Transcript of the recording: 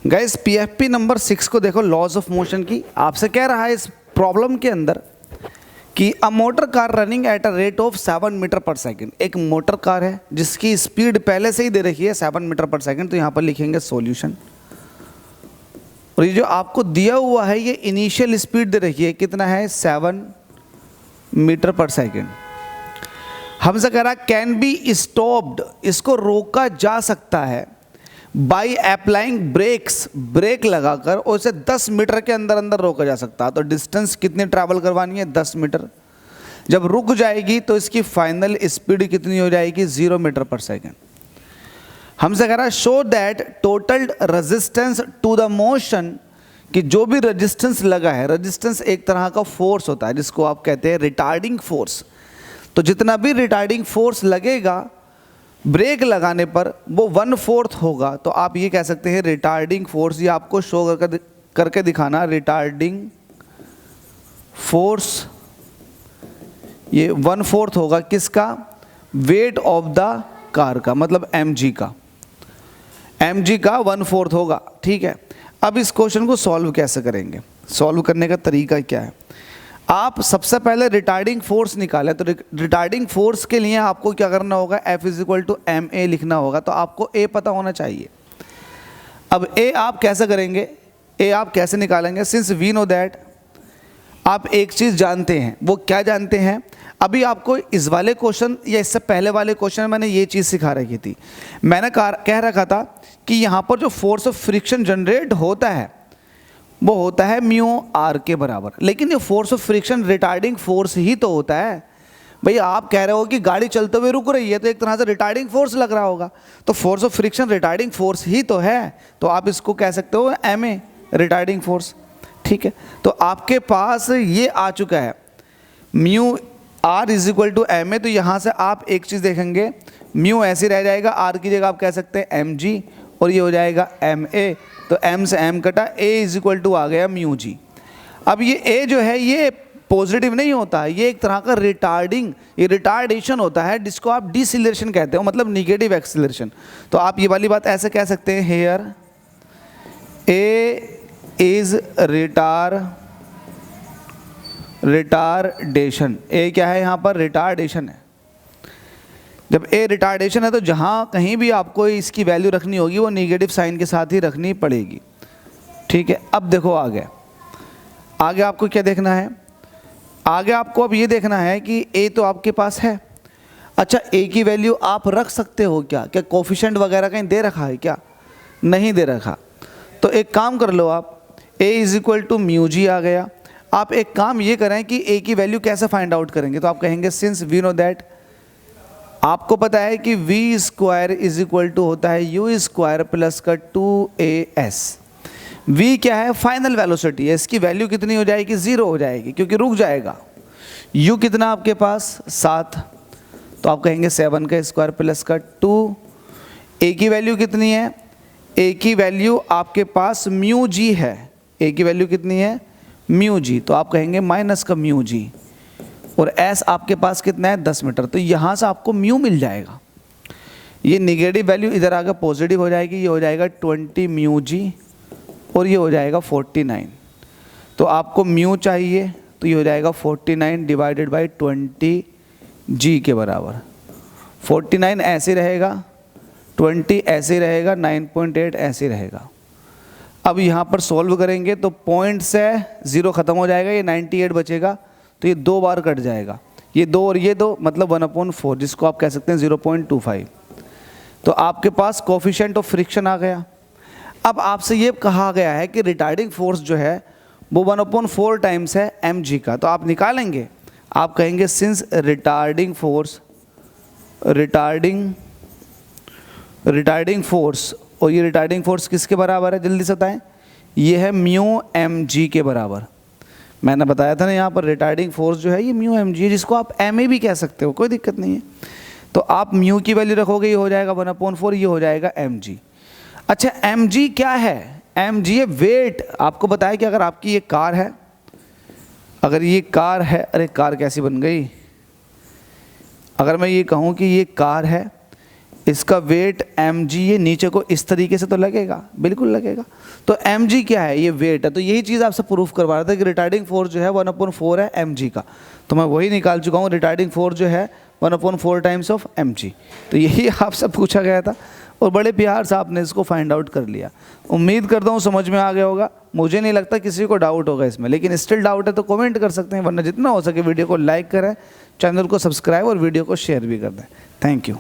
Guys PFP number 6 को देखो, laws of motion की। आपसे कह रहा है इस प्रॉब्लम के अंदर कि a motor car running at a rate of 7 metre per second. एक मोटर कार है जिसकी स्पीड पहले से ही दे रखी है 7 मीटर पर सेकंड। तो यहाँ पर लिखेंगे सॉल्यूशन। और ये जो आपको दिया हुआ है ये इनिशियल स्पीड दे रखी है, कितना है 7 मीटर पर सेकंड। हमसे कह रहा कैन बी स्टॉप्ड, इसको रोका जा सकता है बाई अप्लाइंग ब्रेक्स, ब्रेक लगाकर, और इसे 10 मीटर के अंदर अंदर रोका जा सकता है। तो डिस्टेंस कितनी ट्रैवल करवानी है 10 मीटर। जब रुक जाएगी तो इसकी फाइनल स्पीड कितनी हो जाएगी 0 मीटर पर सेकेंड। हमसे कह रहा है show that total resistance to the motion, कि जो भी रेजिस्टेंस लगा है, रेजिस्टेंस एक तरह का फोर्स होता है जिसको आप कहते हैं रिटार्डिंग फोर्स। तो जितना भी रिटार्डिंग फोर्स लगेगा ब्रेक लगाने पर वो 1/4 होगा। तो आप ये कह सकते हैं रिटार्डिंग फोर्स, ये आपको शो करके दिखाना। रिटार्डिंग फोर्स ये 1/4 होगा किसका, वेट ऑफ द कार का, मतलब mg का, mg का 1/4 होगा। ठीक है, अब इस क्वेश्चन को सॉल्व कैसे करेंगे, सॉल्व करने का तरीका क्या है। आप सबसे पहले रिटार्डिंग फोर्स निकालें। तो रिटार्डिंग फोर्स के लिए आपको क्या करना होगा, F = ma लिखना होगा। तो आपको A पता होना चाहिए। अब A आप कैसे करेंगे, A आप कैसे निकालेंगे, सिंस वी नो दैट, आप एक चीज़ जानते हैं। वो क्या जानते हैं, अभी आपको इस वाले क्वेश्चन या इससे पहले वाले क्वेश्चन में मैंने ये चीज़ सिखा रखी थी। मैंने कह रखा था कि यहाँ पर जो फोर्स ऑफ फ्रिक्शन जनरेट होता है वो होता है म्यू आर के बराबर। लेकिन ये force of friction retarding force ही तो होता है। भैया आप कह रहे हो कि गाड़ी चलते हुए रुक रही है तो एक तरह से रिटार्डिंग फोर्स लग रहा होगा। तो force of friction retarding force ही तो है। तो आप इसको कह सकते हो ma रिटार्डिंग फोर्स। ठीक है, तो आपके पास ये आ चुका है म्यू आर = ma। तो यहाँ से आप एक चीज़ देखेंगे, म्यू ऐसे रह जाएगा, आर की जगह आप कह सकते हैं mg, और ये हो जाएगा ma। तो m से m कटा, a = आ गया म्यू जी। अब ये a जो है ये पॉजिटिव नहीं होता है, ये एक तरह का रिटार्डिंग, ये रिटार्डेशन होता है जिसको आप डिसिलरेशन कहते हो, मतलब निगेटिव एक्सीलरेशन। तो आप ये वाली बात ऐसे कह सकते हैं, here a is retardation. a क्या है यहाँ पर, रिटार्डेशन है। जब a रिटार्डेशन है तो जहाँ कहीं भी आपको इसकी वैल्यू रखनी होगी वो नेगेटिव साइन के साथ ही रखनी पड़ेगी। ठीक है, अब देखो आगे आपको क्या देखना है, आगे आपको अब ये देखना है कि a तो आपके पास है। अच्छा, a की वैल्यू आप रख सकते हो क्या कोफिशिएंट वगैरह कहीं दे रखा है क्या, नहीं दे रखा। तो एक काम कर लो आप, a = μg आ गया। आप एक काम ये करें कि a की वैल्यू कैसे फाइंड आउट करेंगे। तो आप कहेंगे सिंस वी नो दैट, आपको पता है कि v² होता है u² प्लस का 2as। v क्या है, फाइनल वेलोसिटी है, इसकी वैल्यू कितनी हो जाएगी 0 हो जाएगी क्योंकि रुक जाएगा। u कितना आपके पास 7, तो आप कहेंगे 7 का स्क्वायर प्लस का 2। a की वैल्यू कितनी है, a की वैल्यू आपके पास म्यू जी है, a की वैल्यू कितनी है म्यू जी। तो आप कहेंगे माइनस का म्यू जी, और s आपके पास कितना है 10 मीटर। तो यहाँ से आपको म्यू मिल जाएगा। ये निगेटिव वैल्यू इधर आकर पॉजिटिव हो जाएगी, ये हो जाएगा 20 म्यू जी, और ये हो जाएगा 49। तो आपको म्यू चाहिए तो ये हो जाएगा 49 डिवाइडेड बाई 20 जी के बराबर। 49 ऐसे रहेगा, 20 ऐसे रहेगा, 9.8 ऐसे रहेगा। अब यहाँ पर सॉल्व करेंगे तो पॉइंट से 0 ख़त्म हो जाएगा, ये 98 बचेगा। तो ये 2 बार कट जाएगा, ये 2 और ये 2, मतलब 1/4, जिसको आप कह सकते हैं 0.25। तो आपके पास कोफिशिएंट ऑफ फ्रिक्शन आ गया। अब आपसे ये कहा गया है कि रिटार्डिंग फोर्स जो है वो 1/4 टाइम्स है mg का। तो आप निकालेंगे, आप कहेंगे सिंस रिटार्डिंग फोर्स, और ये रिटार्डिंग फोर्स किसके बराबर है, जल्दी से बताएं, ये है म्यू mg के बराबर। मैंने बताया था ना यहाँ पर रिटार्डिंग फोर्स जो है ये म्यू mg है, जिसको आप ma भी कह सकते हो, कोई दिक्कत नहीं है। तो आप म्यू की वैल्यू रखोगे, ये हो जाएगा 1/4, ये हो जाएगा mg। अच्छा, mg क्या है, mg है वेट। आपको बताया कि अगर आपकी ये कार है, अगर ये कार है, अरे कार कैसी बन गई, अगर मैं ये कहूँ कि ये कार है, इसका वेट mg, ये नीचे को इस तरीके से तो लगेगा, बिल्कुल लगेगा। तो mg क्या है, ये वेट है। तो यही चीज़ आपसे प्रूफ करवा रहा था कि रिटार्डिंग फोर्स जो है 1/4 है mg का। तो मैं वही निकाल चुका हूँ, रिटार्डिंग फोर्स जो है 1/4 टाइम्स ऑफ mg। तो यही आपसे पूछा गया था और बड़े प्यार से आपने इसको फाइंड आउट कर लिया। उम्मीद करता हूँ समझ में आ गया होगा। मुझे नहीं लगता किसी को डाउट होगा इसमें, लेकिन स्टिल डाउट है तो कमेंट कर सकते हैं, वरना जितना हो सके वीडियो को लाइक करें, चैनल को सब्सक्राइब और वीडियो को शेयर भी कर दें। Thank you.